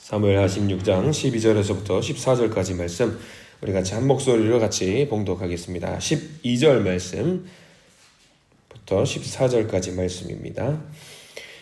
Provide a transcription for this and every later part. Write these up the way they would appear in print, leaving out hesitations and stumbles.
사무엘하 16장 12절에서부터 14절까지 말씀 우리 같이 한 목소리로 같이 봉독하겠습니다. 12절 말씀부터 14절까지 말씀입니다.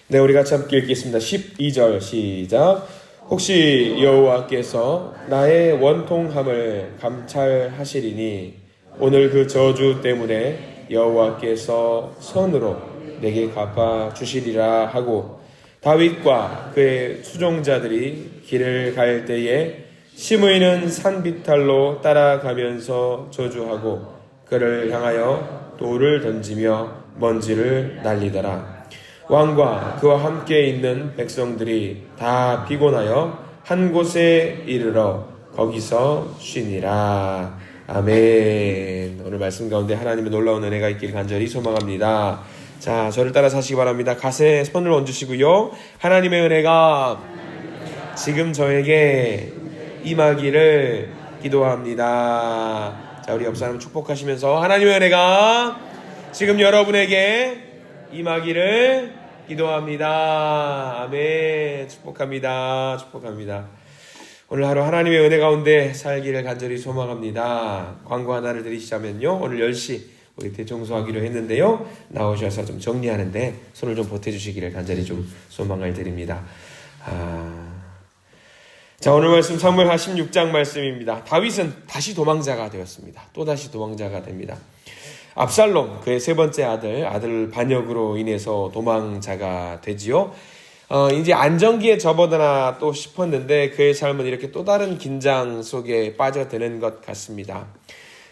네, 우리 같이 함께 읽겠습니다. 12절 시작. 혹시 여호와께서 나의 원통함을 감찰하시리니 오늘 그 저주 때문에 여호와께서 선으로 내게 갚아주시리라 하고, 다윗과 그의 수종자들이 길을 갈 때에 시므이는 산비탈로 따라가면서 저주하고 그를 향하여 돌을 던지며 먼지를 날리더라. 왕과 그와 함께 있는 백성들이 다 피곤하여 한 곳에 이르러 거기서 쉬니라. 아멘. 오늘 말씀 가운데 하나님의 놀라운 은혜가 있길 간절히 소망합니다. 자, 저를 따라 사시기 바랍니다. 가슴에 손을 얹으시고요. 하나님의 은혜가 지금 저에게 임하기를 기도합니다. 자, 우리 옆 사람 축복하시면서 하나님의 은혜가 지금 여러분에게 임하기를 기도합니다. 아멘. 축복합니다. 축복합니다. 오늘 하루 하나님의 은혜 가운데 살기를 간절히 소망합니다. 광고 하나를 드리시자면요, 오늘 10시 우리 대청소하기로 했는데요, 나오셔서 좀 정리하는데 손을 좀 보태주시기를 간절히 좀 소망을 드립니다. 자, 오늘 말씀 사무엘하 16장 말씀입니다. 다윗은 다시 도망자가 되었습니다. 또다시 도망자가 됩니다. 압살롬, 그의 세 번째 아들 반역으로 인해서 도망자가 되지요. 이제 안정기에 접어드나 또 싶었는데 그의 삶은 이렇게 또 다른 긴장 속에 빠져드는 것 같습니다.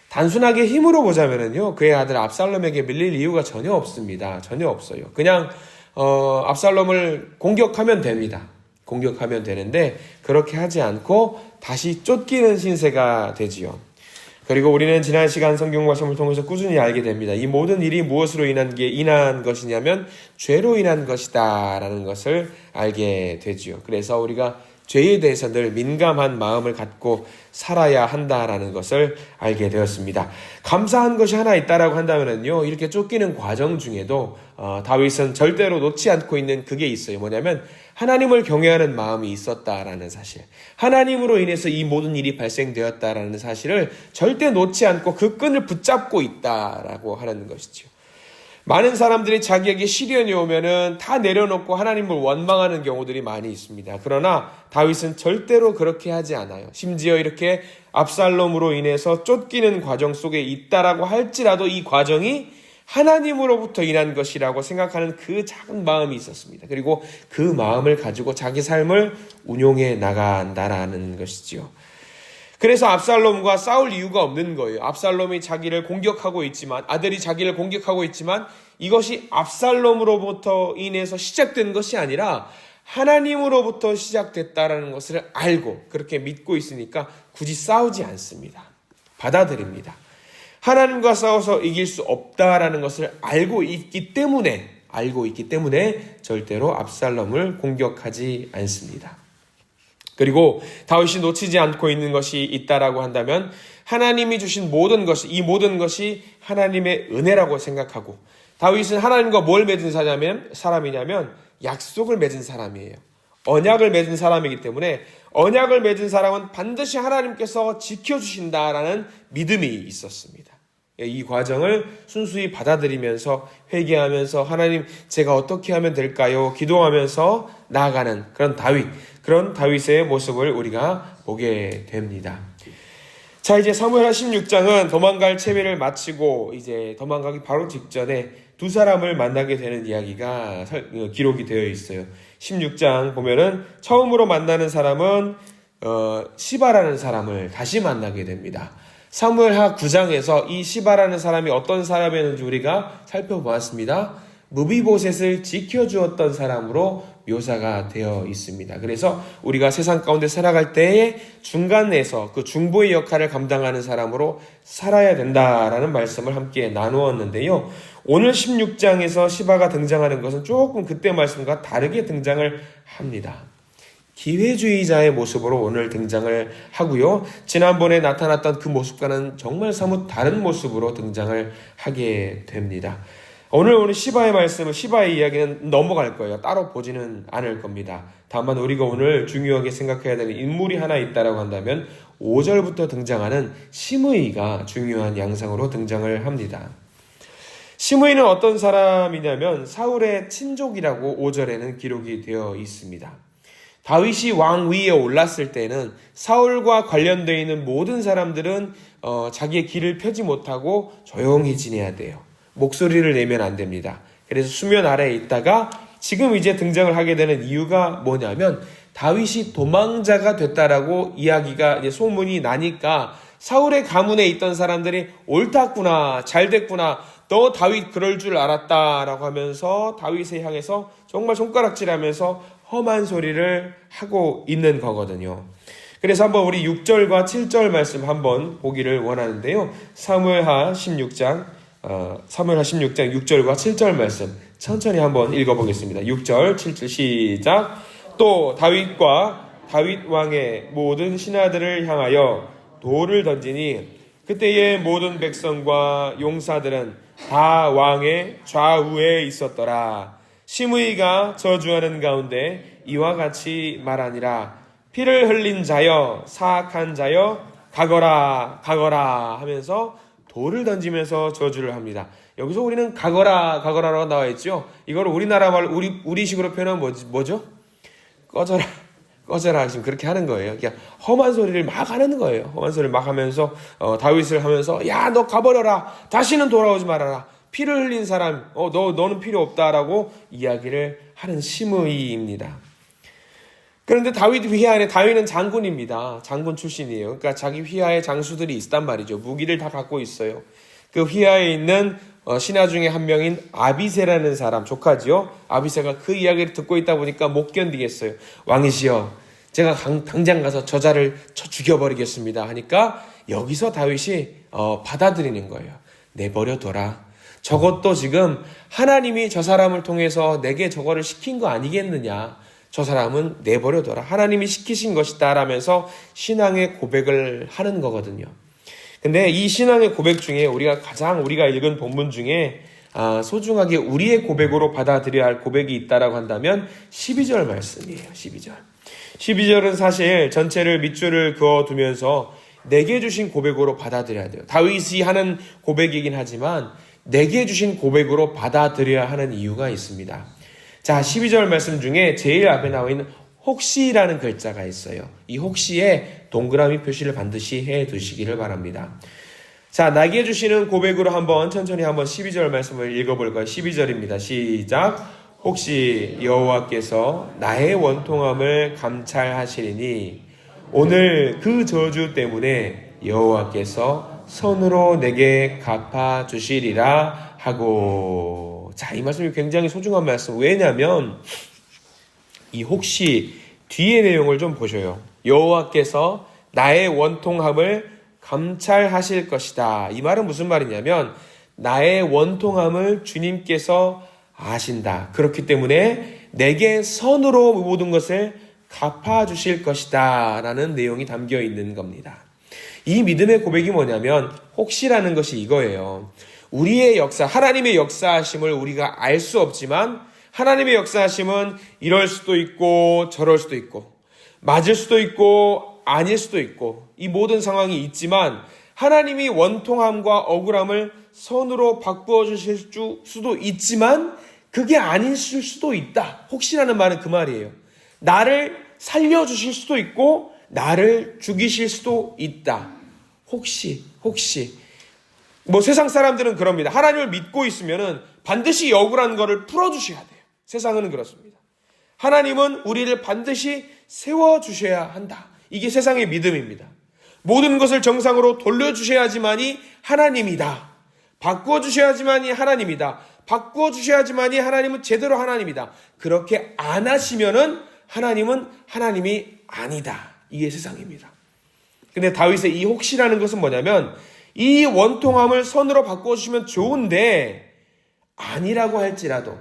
단순하게 힘으로 보자면은요, 그의 아들 압살롬에게 밀릴 이유가 전혀 없습니다. 전혀 없어요. 그냥 압살롬을 공격하면 됩니다. 공격하면 되는데 그렇게 하지 않고 다시 쫓기는 신세가 되지요. 그리고 우리는 지난 시간 성경 말씀을 통해서 꾸준히 알게 됩니다. 이 모든 일이 무엇으로 인한 것이냐면 죄로 인한 것이다 라는 것을 알게 되지요. 그래서 우리가 죄에 대해서 늘 민감한 마음을 갖고 살아야 한다라는 것을 알게 되었습니다. 감사한 것이 하나 있다라고 한다면요, 이렇게 쫓기는 과정 중에도 다윗은 절대로 놓지 않고 있는 그게 있어요. 뭐냐면 하나님을 경외하는 마음이 있었다라는 사실, 하나님으로 인해서 이 모든 일이 발생되었다라는 사실을 절대 놓지 않고 그 끈을 붙잡고 있다라고 하는 것이죠. 많은 사람들이 자기에게 시련이 오면은 다 내려놓고 하나님을 원망하는 경우들이 많이 있습니다. 그러나 다윗은 절대로 그렇게 하지 않아요. 심지어 이렇게 압살롬으로 인해서 쫓기는 과정 속에 있다라고 할지라도 이 과정이 하나님으로부터 인한 것이라고 생각하는 그 작은 마음이 있었습니다. 그리고 그 마음을 가지고 자기 삶을 운용해 나간다라는 것이지요. 그래서 압살롬과 싸울 이유가 없는 거예요. 압살롬이 자기를 공격하고 있지만, 아들이 자기를 공격하고 있지만 이것이 압살롬으로부터 인해서 시작된 것이 아니라 하나님으로부터 시작됐다라는 것을 알고 그렇게 믿고 있으니까 굳이 싸우지 않습니다. 받아들입니다. 하나님과 싸워서 이길 수 없다라는 것을 알고 있기 때문에 절대로 압살롬을 공격하지 않습니다. 그리고 다윗이 놓치지 않고 있는 것이 있다라고 한다면 하나님이 주신 모든 것이, 이 모든 것이 하나님의 은혜라고 생각하고, 다윗은 하나님과 뭘 맺은 사람이냐면 약속을 맺은 사람이에요. 언약을 맺은 사람이기 때문에 언약을 맺은 사람은 반드시 하나님께서 지켜주신다라는 믿음이 있었습니다. 이 과정을 순수히 받아들이면서 회개하면서 하나님, 제가 어떻게 하면 될까요? 기도하면서 나아가는 그런 다윗의 모습을 우리가 보게 됩니다. 자, 이제 사무엘하 16장은 도망갈 채비를 마치고 이제 도망가기 바로 직전에 두 사람을 만나게 되는 이야기가 기록이 되어 있어요. 16장 보면은 처음으로 만나는 사람은 시바라는 사람을 다시 만나게 됩니다. 사무엘하 9장에서 이 시바라는 사람이 어떤 사람이었는지 우리가 살펴보았습니다. 무비보셋을 지켜주었던 사람으로 묘사가 되어 있습니다. 그래서 우리가 세상 가운데 살아갈 때에 중간에서 그 중보의 역할을 감당하는 사람으로 살아야 된다라는 말씀을 함께 나누었는데요. 오늘 16장에서 시바가 등장하는 것은 조금 그때 말씀과 다르게 등장을 합니다. 기회주의자의 모습으로 오늘 등장을 하고요. 지난번에 나타났던 그 모습과는 정말 사뭇 다른 모습으로 등장을 하게 됩니다. 오늘 시바의 말씀은 시바의 이야기는 넘어갈 거예요. 따로 보지는 않을 겁니다. 다만 우리가 오늘 중요하게 생각해야 되는 인물이 하나 있다라고 한다면 5절부터 등장하는 시므이가 중요한 양상으로 등장을 합니다. 시므이는 어떤 사람이냐면 사울의 친족이라고 5절에는 기록이 되어 있습니다. 다윗이 왕 위에 올랐을 때는 사울과 관련되어 있는 모든 사람들은 자기의 길을 펴지 못하고 조용히 지내야 돼요. 목소리를 내면 안 됩니다. 그래서 수면 아래에 있다가 지금 이제 등장을 하게 되는 이유가 뭐냐면 다윗이 도망자가 됐다라고 이야기가 이제 소문이 나니까 사울의 가문에 있던 사람들이 옳았구나, 잘 됐구나, 너 다윗 그럴 줄 알았다라고 하면서 다윗을 향해서 정말 손가락질하면서 험한 소리를 하고 있는 거거든요. 그래서 한번 우리 6절과 7절 말씀 한번 보기를 원하는데요. 사무엘하 16장 6절과 7절 말씀 천천히 한번 읽어보겠습니다. 6절, 7절 시작. 또 다윗과 다윗 왕의 모든 신하들을 향하여 돌을 던지니 그때의 모든 백성과 용사들은 다 왕의 좌우에 있었더라. 시므이가 저주하는 가운데 이와 같이 말하니라. 피를 흘린 자여, 사악한 자여, 가거라 가거라 하면서 돌을 던지면서 저주를 합니다. 여기서 우리는 가거라 가거라라고 나와 있죠. 이걸 우리나라 말 우리식으로 표현하면 뭐죠? 꺼져라 지금 그렇게 하는 거예요. 그냥 험한 소리를 막 하는 거예요. 험한 소리를 막 하면서 다윗을 하면서 야 너 가버려라, 다시는 돌아오지 말아라, 피를 흘린 사람 너는 필요 없다라고 이야기를 하는 시므이입니다. 그런데 다윗 휘하에 다윗은 장군입니다. 장군 출신이에요. 그러니까 자기 휘하에 장수들이 있단 말이죠. 무기를 다 갖고 있어요. 그 휘하에 있는 신하 중에 한 명인 아비새라는 사람, 조카지요. 아비새가 그 이야기를 듣고 있다 보니까 못 견디겠어요. 왕이시여, 제가 당장 가서 저자를 쳐 죽여버리겠습니다 하니까 여기서 다윗이 받아들이는 거예요. 내버려둬라. 저것도 지금 하나님이 저 사람을 통해서 내게 저거를 시킨 거 아니겠느냐. 저 사람은 내버려둬라. 하나님이 시키신 것이다 라면서 신앙의 고백을 하는 거거든요. 근데 이 신앙의 고백 중에 우리가 읽은 본문 중에 소중하게 우리의 고백으로 받아들여야 할 고백이 있다라고 한다면 12절 말씀이에요. 12절은 사실 전체를 밑줄을 그어두면서 내게 주신 고백으로 받아들여야 돼요. 다윗이 하는 고백이긴 하지만 내게 주신 고백으로 받아들여야 하는 이유가 있습니다. 자, 12절 말씀 중에 제일 앞에 나와 있는 혹시라는 글자가 있어요. 이 혹시에 동그라미 표시를 반드시 해 두시기를 바랍니다. 자, 나에게 주시는 고백으로 천천히 12절 말씀을 읽어볼까요? 12절입니다. 시작. 혹시 여호와께서 나의 원통함을 감찰하시리니 오늘 그 저주 때문에 여호와께서 선으로 내게 갚아주시리라 하고. 자, 이 말씀이 굉장히 소중한 말씀. 왜냐하면 이 혹시 뒤의 내용을 좀 보셔요. 여호와께서 나의 원통함을 감찰하실 것이다. 이 말은 무슨 말이냐면 나의 원통함을 주님께서 아신다. 그렇기 때문에 내게 선으로 모든 것을 갚아주실 것이다 라는 내용이 담겨 있는 겁니다. 이 믿음의 고백이 뭐냐면 혹시라는 것이 이거예요. 우리의 역사, 하나님의 역사하심을 우리가 알 수 없지만 하나님의 역사하심은 이럴 수도 있고 저럴 수도 있고 맞을 수도 있고 아닐 수도 있고 이 모든 상황이 있지만 하나님이 원통함과 억울함을 선으로 바꾸어 주실 수도 있지만 그게 아니실 수도 있다. 혹시라는 말은 그 말이에요. 나를 살려주실 수도 있고 나를 죽이실 수도 있다. 혹시 세상 사람들은 그럽니다. 하나님을 믿고 있으면은 반드시 억울한 거를 풀어주셔야 돼요. 세상은 그렇습니다. 하나님은 우리를 반드시 세워주셔야 한다. 이게 세상의 믿음입니다. 모든 것을 정상으로 돌려주셔야지만이 하나님이다. 바꾸어주셔야지만이 하나님이다. 바꾸어주셔야지만이 하나님은 제대로 하나님이다. 그렇게 안 하시면은 하나님은 하나님이 아니다. 이게 세상입니다. 근데 다윗의 이 혹시라는 것은 뭐냐면 이 원통함을 선으로 바꿔주시면 좋은데 아니라고 할지라도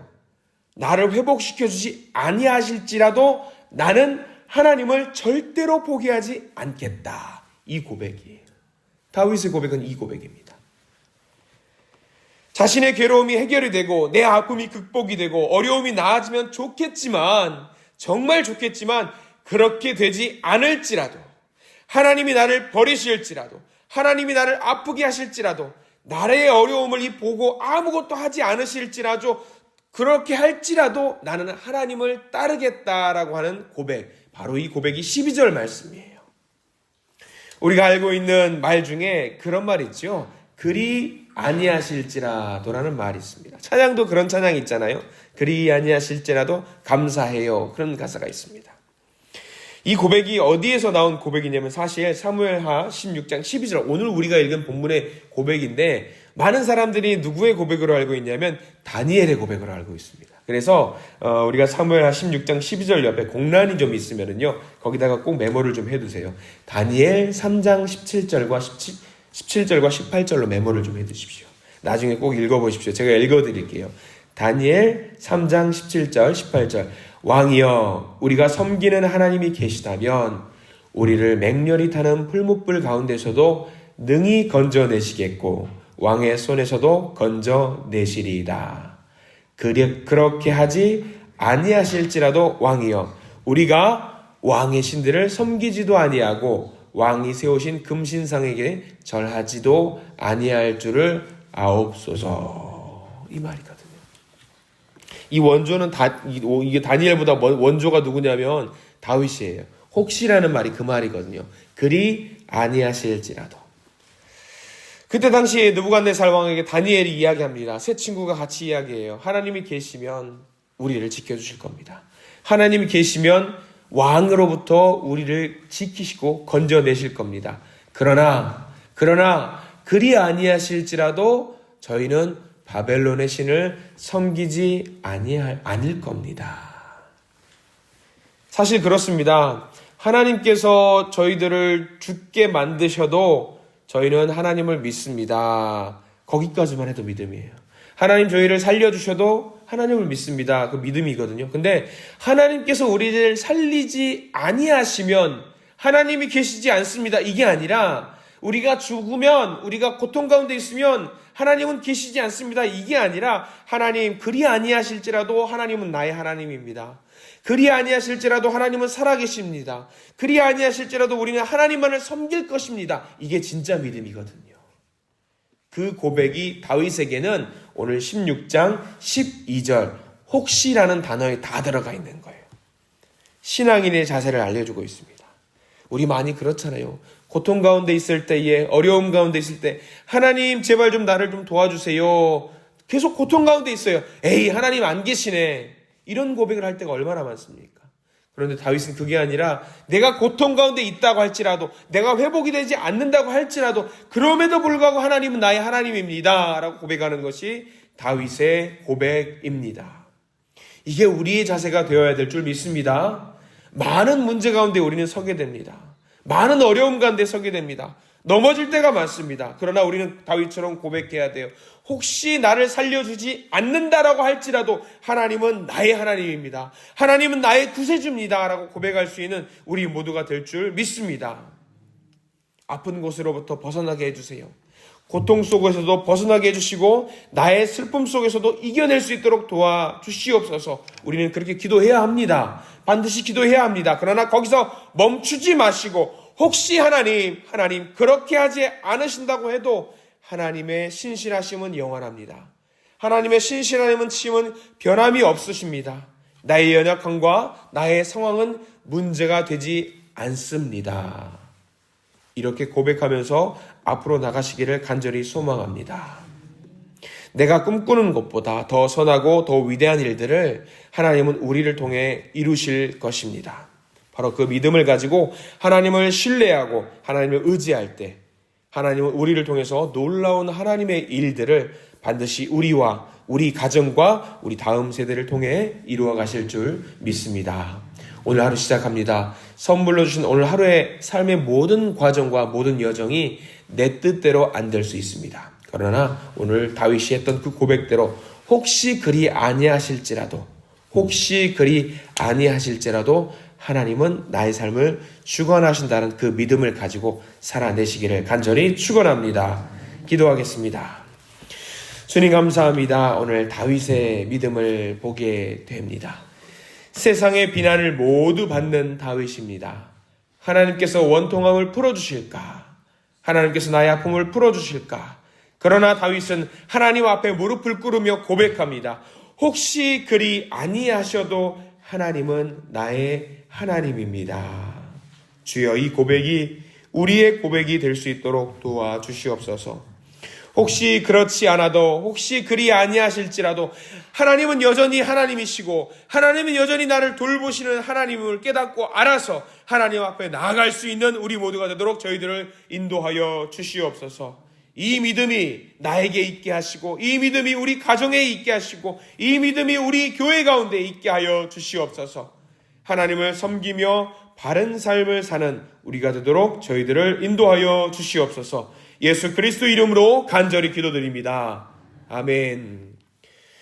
나를 회복시켜주지 아니하실지라도 나는 하나님을 절대로 포기하지 않겠다. 이 고백이에요. 다윗의 고백은 이 고백입니다. 자신의 괴로움이 해결이 되고 내 아픔이 극복이 되고 어려움이 나아지면 좋겠지만, 정말 좋겠지만 그렇게 되지 않을지라도, 하나님이 나를 버리실지라도, 하나님이 나를 아프게 하실지라도, 나의 어려움을 보고 아무것도 하지 않으실지라도, 그렇게 할지라도 나는 하나님을 따르겠다라고 하는 고백, 바로 이 고백이 12절 말씀이에요. 우리가 알고 있는 말 중에 그런 말이 있죠. 그리 아니하실지라도라는 말이 있습니다. 찬양도 그런 찬양이 있잖아요. 그리 아니하실지라도 감사해요. 그런 가사가 있습니다. 이 고백이 어디에서 나온 고백이냐면 사실 사무엘하 16장 12절, 오늘 우리가 읽은 본문의 고백인데, 많은 사람들이 누구의 고백으로 알고 있냐면 다니엘의 고백으로 알고 있습니다. 그래서 우리가 사무엘하 16장 12절 옆에 공란이 좀 있으면은요, 거기다가 꼭 메모를 좀 해두세요. 다니엘 3장 17절과 18절로 메모를 좀 해두십시오. 나중에 꼭 읽어보십시오. 제가 읽어드릴게요. 다니엘 3장 17절 18절. 왕이여, 우리가 섬기는 하나님이 계시다면 우리를 맹렬히 타는 풀무불 가운데서도 능히 건져내시겠고 왕의 손에서도 건져내시리이다. 그렇게 하지 아니하실지라도 왕이여, 우리가 왕의 신들을 섬기지도 아니하고 왕이 세우신 금신상에게 절하지도 아니할 줄을 아옵소서. 이 말이거든요. 이 원조는 이게 다니엘보다 원조가 누구냐면 다윗이에요. 혹시라는 말이 그 말이거든요. 그리 아니하실지라도. 그때 당시에 느부갓네살 왕에게 다니엘이 이야기합니다. 세 친구가 같이 이야기해요. 하나님이 계시면 우리를 지켜주실 겁니다. 하나님이 계시면 왕으로부터 우리를 지키시고 건져내실 겁니다. 그러나 그리 아니하실지라도 저희는 바벨론의 신을 섬기지 않을 겁니다. 사실 그렇습니다. 하나님께서 저희들을 죽게 만드셔도 저희는 하나님을 믿습니다. 거기까지만 해도 믿음이에요. 하나님 저희를 살려주셔도 하나님을 믿습니다. 그 믿음이거든요. 근데 하나님께서 우리를 살리지 아니하시면 하나님이 계시지 않습니다. 이게 아니라 우리가 죽으면, 우리가 고통 가운데 있으면 하나님은 계시지 않습니다. 이게 아니라 하나님 그리 아니하실지라도 하나님은 나의 하나님입니다. 그리 아니하실지라도 하나님은 살아계십니다. 그리 아니하실지라도 우리는 하나님만을 섬길 것입니다. 이게 진짜 믿음이거든요. 그 고백이 다윗에게는 오늘 16장 12절 혹시라는 단어에 다 들어가 있는 거예요. 신앙인의 자세를 알려주고 있습니다. 우리 많이 그렇잖아요. 고통 가운데 있을 때에, 어려움 가운데 있을 때 하나님 제발 좀 나를 좀 도와주세요. 계속 고통 가운데 있어요. 에이, 하나님 안 계시네. 이런 고백을 할 때가 얼마나 많습니까? 그런데 다윗은 그게 아니라 내가 고통 가운데 있다고 할지라도, 내가 회복이 되지 않는다고 할지라도 그럼에도 불구하고 하나님은 나의 하나님입니다 라고 고백하는 것이 다윗의 고백입니다. 이게 우리의 자세가 되어야 될 줄 믿습니다. 많은 문제 가운데 우리는 서게 됩니다. 많은 어려움 가운데 서게 됩니다. 넘어질 때가 많습니다. 그러나 우리는 다윗처럼 고백해야 돼요. 혹시 나를 살려주지 않는다라고 할지라도 하나님은 나의 하나님입니다. 하나님은 나의 구세주입니다 라고 고백할 수 있는 우리 모두가 될 줄 믿습니다. 아픈 곳으로부터 벗어나게 해주세요. 고통 속에서도 벗어나게 해주시고 나의 슬픔 속에서도 이겨낼 수 있도록 도와주시옵소서. 우리는 그렇게 기도해야 합니다. 반드시 기도해야 합니다. 그러나 거기서 멈추지 마시고 혹시 하나님 그렇게 하지 않으신다고 해도 하나님의 신실하심은 영원합니다. 하나님의 신실하심은 변함이 없으십니다. 나의 연약함과 나의 상황은 문제가 되지 않습니다. 이렇게 고백하면서 앞으로 나가시기를 간절히 소망합니다. 내가 꿈꾸는 것보다 더 선하고 더 위대한 일들을 하나님은 우리를 통해 이루실 것입니다. 바로 그 믿음을 가지고 하나님을 신뢰하고 하나님을 의지할 때 하나님은 우리를 통해서 놀라운 하나님의 일들을 반드시 우리와 우리 가정과 우리 다음 세대를 통해 이루어 가실 줄 믿습니다. 오늘 하루 시작합니다. 선물로 주신 오늘 하루의 삶의 모든 과정과 모든 여정이 내 뜻대로 안 될 수 있습니다. 그러나 오늘 다윗이 했던 그 고백대로 혹시 그리 아니하실지라도 하나님은 나의 삶을 주관하신다는 그 믿음을 가지고 살아내시기를 간절히 축원합니다. 기도하겠습니다. 주님 감사합니다. 오늘 다윗의 믿음을 보게 됩니다. 세상의 비난을 모두 받는 다윗입니다. 하나님께서 원통함을 풀어주실까? 하나님께서 나의 아픔을 풀어주실까? 그러나 다윗은 하나님 앞에 무릎을 꿇으며 고백합니다. 혹시 그리 아니하셔도 하나님은 나의 하나님입니다. 주여, 이 고백이 우리의 고백이 될 수 있도록 도와주시옵소서. 혹시 그렇지 않아도, 혹시 그리 아니하실지라도 하나님은 여전히 하나님이시고 하나님은 여전히 나를 돌보시는 하나님을 깨닫고 알아서 하나님 앞에 나아갈 수 있는 우리 모두가 되도록 저희들을 인도하여 주시옵소서. 이 믿음이 나에게 있게 하시고, 이 믿음이 우리 가정에 있게 하시고, 이 믿음이 우리 교회 가운데 있게 하여 주시옵소서. 하나님을 섬기며 바른 삶을 사는 우리가 되도록 저희들을 인도하여 주시옵소서. 예수 그리스도 이름으로 간절히 기도드립니다. 아멘.